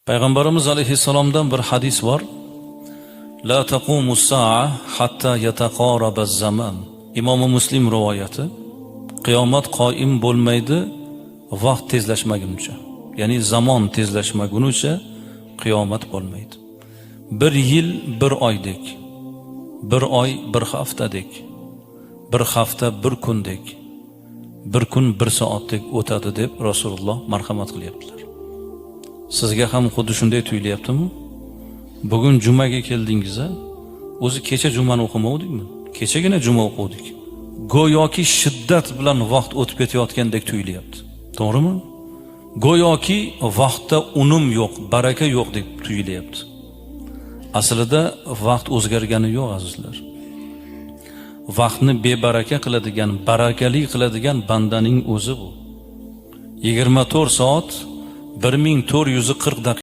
Payg'ambarimiz alayhissalomdan bir hadis var. La taqumus sa'a hatta yataqarabaz zaman. İmom Muslim rivoyati. Qiyomat qoyim bo'lmaydi vaqt tezlashmaguncha. Ya'ni zamon tezlashmaguncha qiyomat bo'lmaydi. Bir yil bir oydek, bir oy bir haftadek, bir hafta bir kundek, bir kun bir soatdek o'tadi deb Rasululloh marhamat qilyaptilar. Sizga ham xuddi shunday tuyulyaptimi? Bugun jumaga keldingiz, o'zi kecha jumani o'qimovdikmi? Kechagina juma o'qidik. Go'yoki shiddat bilan vaqt o'tib ketayotgandek tuyulyapti. To'g'rimi? Go'yoki vaqtda unum yo'q, baraka yo'q deb tuyulyapti. Aslida vaqt o'zgargani yo'q, azizlar. Vaqtni bebaraka qiladigan, barakali qiladigan bandaning o'zi bu. 24 soat 1440 daqiqa